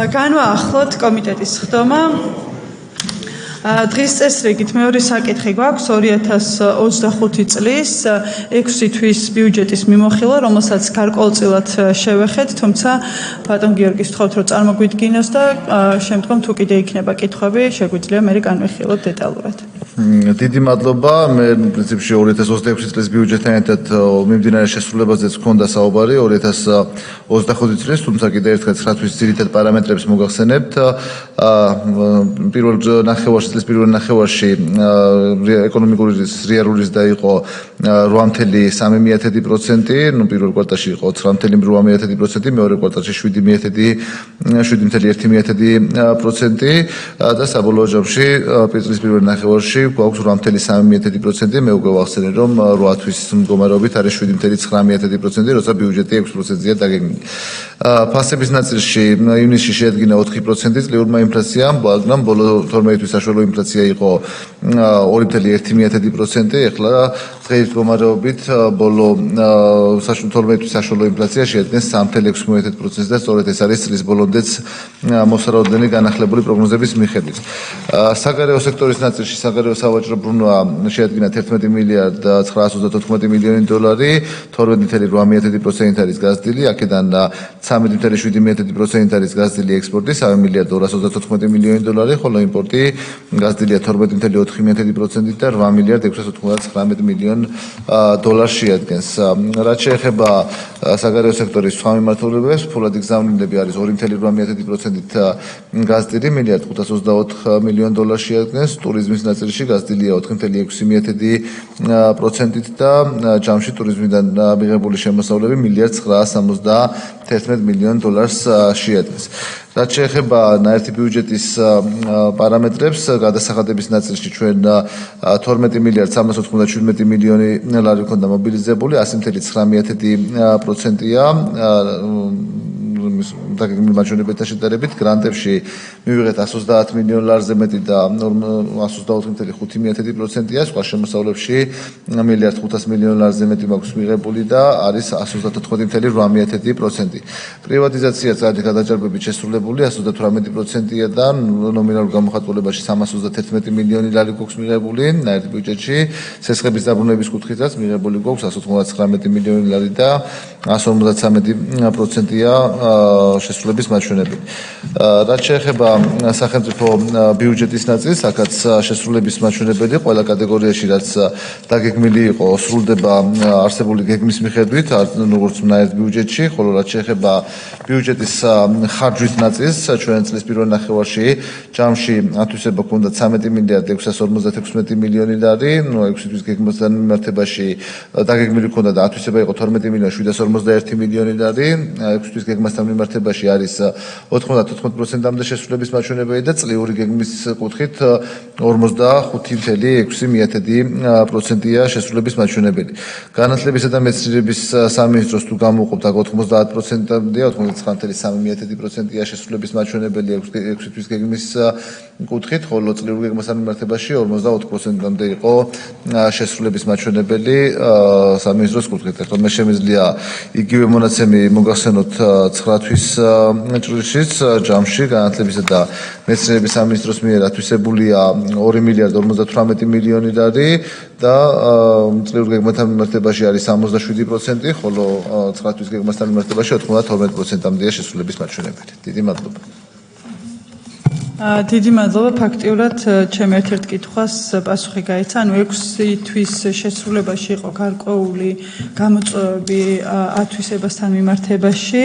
განვაახლოთ კომიტეტის ხდომა. დღის წესრიგით მეორე საკითხი გვაქვს 2025 წლის 6 თვის ბიუჯეტის მიმოხილვა, რომელსაც გარკვეულწილად შევეხეთ, თუმცა ბატონ გიორგის ვთხოვთ, რომ წარმოგვიდგინოს და შემდგომ თუ კიდე იქნება კითხვები, შეგვიძლია მე განვიხილოთ დეტალურად. დიდი მადლობა. მე პრინციპში 2026 წლის ბიუჯეტთან ერთად მიმდინარე შესრულებაზეც გქონდა საუბარი 2025 წლის, თუმცა კიდე ერთხელ 9 თვის ძირითად პარამეტრებს მოგახსენებთ. პირველ ნახევარში წლის პირველ ნახევარში ეკონომიკური რეალური ზრდა იყო 8.3%, ნუ პირველ კვარტალში იყო 9.8%, მეორე კვარტალში 7.1%, და საბოლოო ჯამში წლის პირველ ნახევარში გვაქვს 8.3%. მე უკვე ვახსენე, რომ 8 თვის მდგომარეობით არის 7.9%, როცა ბიუჯეტი 6%-ია დაგეგმილი. ფასების ნაწილში ივნისში შეადგინა 4% ძლიერმა ინფლაციამ, მაგრამ ბოლო 12 თვის საშუალო ინფლაცია იყო 2.1%, ეხლა დღეის მდგომარეობით ბოლო 12 თვის საშუალო ინფლაცია შეადგენს 3.6% და სწორედ ეს არის წლის ბოლომდეც მოსაროდლენი განახლებული პროგნოზების მიხედვით. საგარეო სექტორის ნაწილში საგარეო სავაჭრო ბრუნვა შეადგინა 11 მილიარდ 934 მილიონი დოლარი, 12.8% არის გაზრდილი, აქედან 13.7% არის გაზრდილი ექსპორტი, 3 მილიარდ 234 მილიონი დოლარი, ხოლო იმპორტი გაზრდილია 12.4% და 8 მილიარდ 699 მილიონ დოლარს შეადგენს. რაც შეეხება საგარეო სექტორის სხვა მიმართულებებს, ფულადი გზავნილები არის 2.8%-ით გაზრდილი, მილიარდ 524 მილიონ დოლარს შეადგენს, ტურიზმის ნაწილში გაზრდილია 4.6%-ით და ჯამში ტურიზმიდან მიღებული შემოსავლები მილიარდ 971 მილიონ დოლარს შეადგენს. რაც შეეხება ნაერთი ბიუჯეტის პარამეტრებს, გადასახადების ნაწილში ჩვენ 12 მილიარდ 397 მილიონი ლარი ქონდა მობილიზებული, 100.9%-ია დაგეგმილი მაჩვენებებთან შედარებით. გრანტებში მივიღეთ 130 მილიონ ლარზე მეტი და 124.5%-ია, სხვა შემოსავლებში მილიარდ 500 მილიონ ლარზე მეტი მაქვს მიღებული და არის 134.8%. პრივატიზაციაც არის გადაჭარბებით შესრულებული 118%-ია და ნომინალურ გამოხატულებაში 331 მილიონი ლარი გვაქვს მიღებული ნაერთი ბიუჯეტში. სესხების დაბრუნების კუთხითაც მიღებული გვაქვს 199 მილიონი ლარი და 153%-ია შესრულების მაჩვენებელი. რაც შეეხება სახელმწიფო ბიუჯეტის ნაწილს, აქაც შესრულების მაჩვენებელი ყველა კატეგორიაში, რაც დაგეგმილი იყო, სრულდება არსებული გეგმის მიხედვით, როგორც ნაერთ ბიუჯეტში, ხოლო რაც შეეხება ბიუჯეტის ხარჯვის ნაწილს, ჩვენ წლის პირველ ნახევარში ჯამში ათვისება ჰქონდა 13 მილიარდ 656 მილიონი ლარი, 6 თვის გეგმასთან მიმართებაში დაგეგმილი ჰქონდა და ათვისება იყო 12 მილიარდ 751 მილიონი ლარი, 6 თვის გეგმასთან მიმართებაში არის 94%-მდე შესრულების მაჩვენებელი და წლიური გეგმის კუთხით 45.6%-ია შესრულების მაჩვენებელი. განათლებისა და მეცნიერების სამინისტროს თუ გამოვყოფთ, აქ 90%-მდეა, 99.3%-ია შესრულების მაჩვენებელი 6 თვის გეგმის კუთხით, ხოლო წლიური გეგმასთან მიმართებაში 44%-მდე იყო შესრულების მაჩვენებელი სამინისტროს კუთხით. ახლა მე შემიძლია იგივე მონაცემი მოგახსენოთ 9 თვის ჭრილშიც, ჯამში განათლებისა და მეცნიერების სამინისტროს მიერ ათვისებულია 2 მილიარდ 58 მილიონი ლარი და წლიური გეგმასთან მიმართებაში არის 67%, ხოლო 9 თვის გეგმასთან მიმართებაში 92%-მდეა შესრულების მაჩვენებელი. დიდი მადლობა. დიდი მადლობა. ფაქტიურად ჩემ ერთ-ერთ კითხვას პასუხი გაიცა, ანუ 6 თვის შესრულებაში იყო გარკვეული გამოწვევები ათვისებასთან მიმართებაში,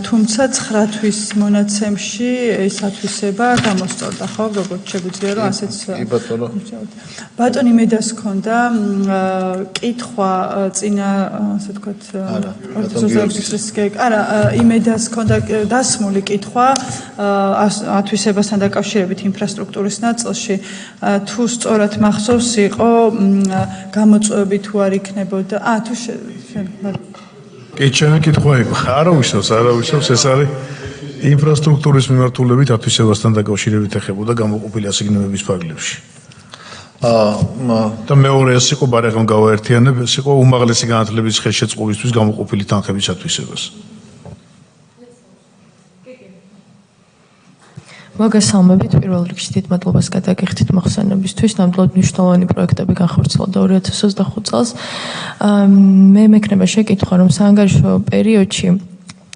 თუმცა 9 თვის მონაცემში ეს ათვისება გამოსწორდა, ხო, როგორც შეგვიძლია რომ ასეც ბატონი მედას ჰქონდა კითხვა წინა, ასე ვთქვათ, არა, იმედას ჰქონდა დასმული კითხვა ათვისებასთან დაკავშირებით ინფრასტრუქტურის ნაწილში, თუ სწორად მახსოვს იყო გამოწვევები თუ არ იქნებოდა. თუ კი, ჩემი კითხვა იყო. არა უშავს, ეს არის ინფრასტრუქტურის მიმართულებით ათვისებასთან დაკავშირებით ეხებოდა გამოყოფილი ასიგნებების ფარგლებში. და მეორე ეს იყო ბარეხან გავაერთიანებ, ეს იყო უმაღლესი განათლების ხელშეწყობისთვის გამოყოფილი თანხების ათვისებას. მოგესალმებით, პირველ რიგში დიდ მადლობას გადაგიხდით მოხსენებისთვის. ნამდვილად მნიშვნელოვანი პროექტები განხორციელდა 2025 წელს. მე მექნება შეკითხვა, რომ საანგარიშო პერიოდში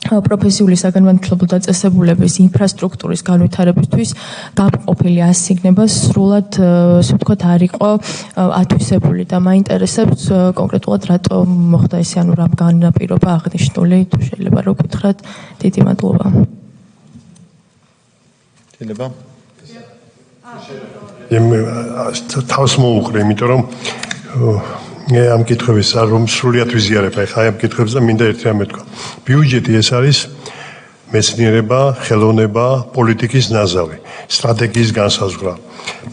პროფესიული საგანმანათლებლო დაწესებულების ინფრასტრუქტურის განვითარებისთვის გამყოფილი ასიგნება სრულად, ასე ვთქვათ, არ იყო ათვისებული და მაინტერესებს კონკრეტულად რატომ მოხდა ესე, ანუ რა განაპირობა აღნიშნული, თუ შეიძლება რომ გითხრათ. დიდი მადლობა. თავს მოუყრე, იმიტომ რომ მე ამ კითხვების არ რომ სრულიად ვიზიარებ, ახლა ამ კითხვებზე მინდა ერთი რამე თქვა. ბიუჯეტი ეს არის მეცნიერება, ხელოვნება, პოლიტიკის ნაზავი, სტრატეგიის განსაზღვრა,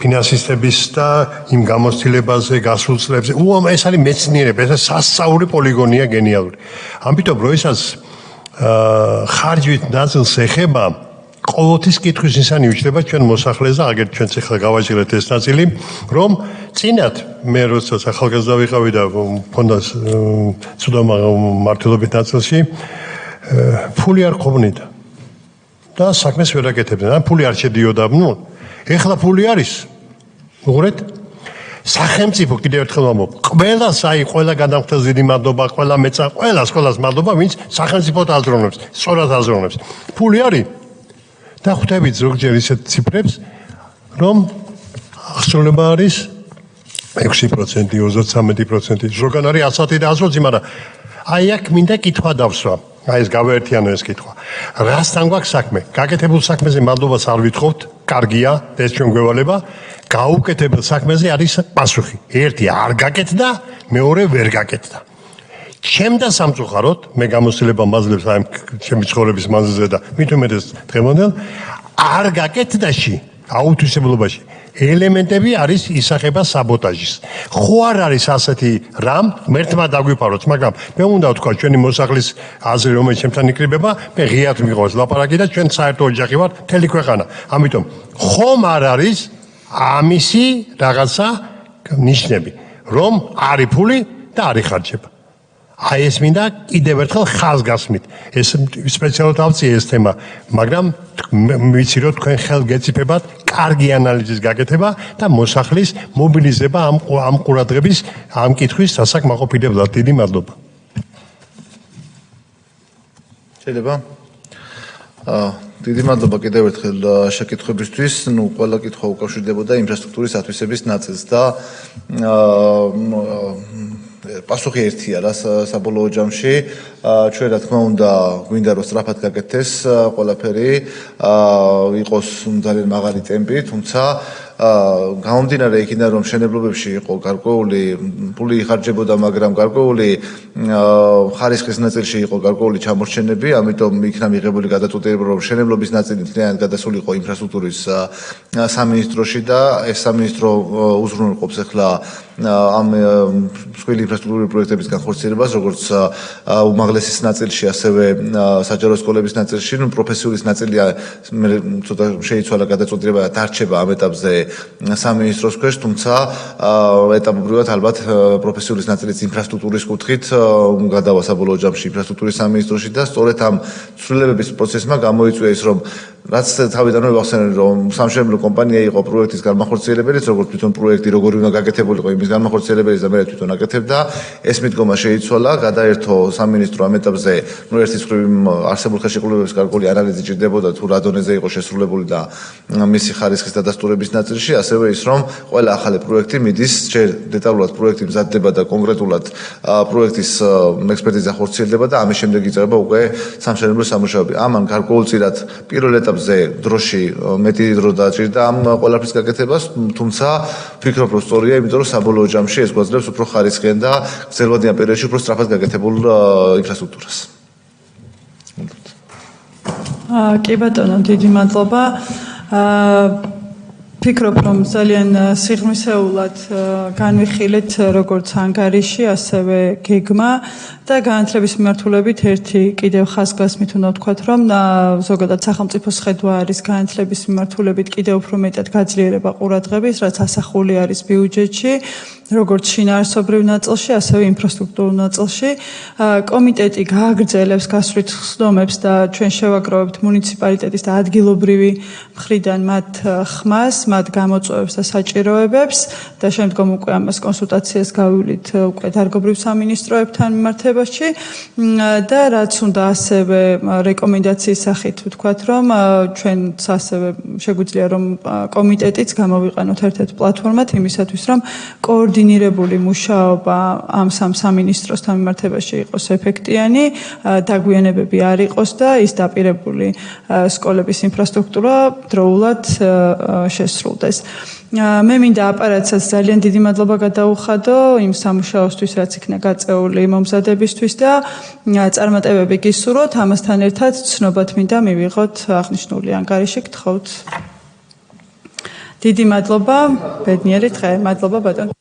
ფინანსისტების და იმ გამოცდილებაზე, გასულ წლებზე. ეს არის მეცნიერება, ეს სასწაული პოლიგონია გენიალური. ამიტომ როდესაც ხარჯვით ნაწილს ეხება ყოველთვის კითხვის ისანი უჩნდება ჩვენ მოსახლეს და აგერ ჩვენც ახლა გავაჭირეთ ეს ნაწილი, რომ წინათ მე როდესაც ახალგაზრდა ვიყავი და მქონდა ცუდო მართლობით ნაწილში, ფული არ ყოფნიდა და საქმეს ვერ აკეთებდნენ, ფული არ შედიოდა, ეხლა ფული არის. უღურეთ? სახელმწიფო კიდევ ერთხელ ვამბობ, ყველა გადამხდელს დიდი მადლობა, ყველა მეწა, ყველას მადლობა, ვინც სახელმწიფოდ აზროვნებს, სწორად აზროვნებს. ფული არის და ხვდებით ზოგჯერ ისეთ ციფრებს, რომ აღსრულება არის 6%, 33%, ზოგან არის 100 და 120, მაგრამ აი აქ მინდა კითხვა დავსვა. აი ეს გავაერთიანო ეს კითხვა. რასთან გვაქვს საქმე? გაკეთებულ საქმეზე მადლობას არ ვითხოვთ, კარგია, ეს ჩვენ გვევალება. გაუკეთებელ საქმეზე არის პასუხი. ერთი არ გაკეთდა, მეორე ვერ გაკეთდა. ჩემდა სამწუხაროდ, მე გამოცდილება მაძლევს აი ჩემი ცხოვრების მანძილზე და მით უმეტეს დღევანდელ არ გაკეთდაში, აუთვისებლობაში ელემენტები არის ისახება საბოტაჟის. ხო არ არის ასეთი რამ, მერთმა დაგვიფაროთ, მაგრამ მე უნდა ვთქვა ჩვენი მოსახლის აზრი, რომელიც ჩემთან იკრიბება, მე ღიად მიყვარს ლაპარაკი და ჩვენ საერთო ოჯახი ვართ, მთელი ქვეყანა. ამიტომ ხომ არ არის ამისი რაღაცა ნიშნები, რომ არის ფული და არის ხარჯება. აი ეს მინდა კიდევ ერთხელ ხაზგასმით. ეს სპეციალურად ავწიე ეს თემა, მაგრამ ვიცი რომ თქვენ ხელგეწიფებათ კარგი ანალიზის გაკეთება და მოსახლის მობილიზება ამ ყურადღების ამ კითხვის სასაკმაყოფილებლად. დიდი მადლობა. შეიძლება? დიდი მადლობა კიდევ ერთხელ შეკითხვებისთვის. ყველა კითხვა უკავშირდებოდა ინფრასტრუქტურის ათვისების ნაწილს და პასუხი ერთია რა საბოლოო ჯამში. ჩვენ რა თქმა უნდა გვინდა რომ სწრაფად გაკეთდეს ყველაფერი, იყოს ძალიან მაღალი ტემპი, თუმცა გამომდინარე იქიდან რომ მშენებლობებში იყო გარკვეული ფული იხარჯებოდა, მაგრამ გარკვეული ხარისხის ნაწილში იყო გარკვეული ჩამორჩენები, ამიტომ იქნა მიღებული გადაწყვეტილება რომ მშენებლობის ნაწილი მთლიანად გადასულიყო ინფრასტრუქტურის სამინისტროში და ეს სამინისტრო უზრუნველყოფს ახლა ამ მსხვილი ინფრასტრუქტურული პროექტების განხორციელებას, როგორც უმაღლესის ნაწილში, ასევე საჯარო სკოლების ნაწილში, პროფესიულის ნაწილი ცოტა შეიცვალა გადაწყვეტილება და დარჩება ამ ეტაპზე სამინისტროს ქვეშ, თუმცა ეტაპობრივად ალბათ პროფესიულის ნაწილიც ინფრასტრუქტურის კუთხით გადავა საბოლოო ჯამში ინფრასტრუქტურის სამინისტროში და სწორედ ამ ცვლილებების პროცესმა გამოიწვია ის, რომ რაც თავიდანვე ვახსენე, რომ სამშენებლო კომპანია იყო პროექტის განმახორციელებელიც, როგორც თვითონ პროექტი როგორი უნდა გაკეთებულიყო, იმის განმახორციელებელიც და მე თვითონ აკეთებდა, ეს მიდგომა შეიცვალა, გადაერთო სამინისტრო ამ ეტაპზე, ერთი მხრივ არსებულ ხელშეკრულებების გარკვეული ანალიზი ჭირდებოდა თუ რა დონეზე იყო შესრულებული და მისი ხარისხის დადასტურების ნაწილში, ასევე ის, რომ ყველა ახალი პროექტი მიდის, ჯერ დეტალურად პროექტი მზადდება და კონკრეტულად პროექტის ექსპერტიზა ხორციელდება და ამის შემდეგ იწყება უკვე სამშენებლო სამუშაოები. ამან გარკვეულწილად პირველ ეტაპზე დროში მეტი დრო დაჭირდა ამ ყველაფრის გაკეთებას, თუმცა ვფიქრობ, რომ სწორია, იმიტომ რომ საბოლოო ჯამში ეს გვაძლევს უფრო ხარისხიან და გრძელვადიან პერიოდში უფრო სწრაფად გაკეთებულ ინფრასტრუქტურას. კი ბატონო, დიდი მადლობა. ვფიქრობ, რომ ძალიან სიღრმისეულად განვიხილეთ როგორც ანგარიში, ასევე გეგმა და განათლების მიმართულებით ერთი კიდევ ხაზგასმით უნდა ვთქვათ, რომ ზოგადად სახელმწიფოს ხედვა არის განათლების მიმართულებით კიდევ უფრო მეტად გაძლიერება ყურადღების, რაც ასახული არის ბიუჯეტში როგორც შინაარსობრივ ნაწილში, ასევე ინფრასტრუქტურულ ნაწილში. კომიტეტი გააგრძელებს გასვლით ხსნომებს და ჩვენ შევაგროვებთ მუნიციპალიტეტის და ადგილობრივი მხრიდან მათ ხმას, მათ გამოწვევებს და საჭიროებებს და შემდგომ უკვე ამას კონსულტაციას გავივლით უკვე დარგობრივ სამინისტროებთან მიმართებაში და რაც უნდა ასევე რეკომენდაციის სახით ვთქვათ, რომ ჩვენც ასევე შეგვიძლია რომ კომიტეტიც გამოვიყენოთ ერთ-ერთ პლატფორმად იმისათვის, რომ კოორდინირებული მუშაობა ამ სამ სამინისტროსთან მიმართებაში იყოს ეფექტიანი, დაგვიანებები არ იყოს და ის დაპირებული სკოლების ინფრასტრუქტურა დროულად შესრულდეს. მე მინდა აპარატსაც ძალიან დიდი მადლობა გადაუხადო იმ სამუშაოსთვის, რაც იქნა გაწეული მომზადებისთვის და წარმატებები გისურვოთ. ამასთან ერთად ცნობად მინდა მივიღოთ აღნიშნული ანგარიში, გთხოვთ. დიდი მადლობა, ბედნიერი დღე. მადლობა ბატონო.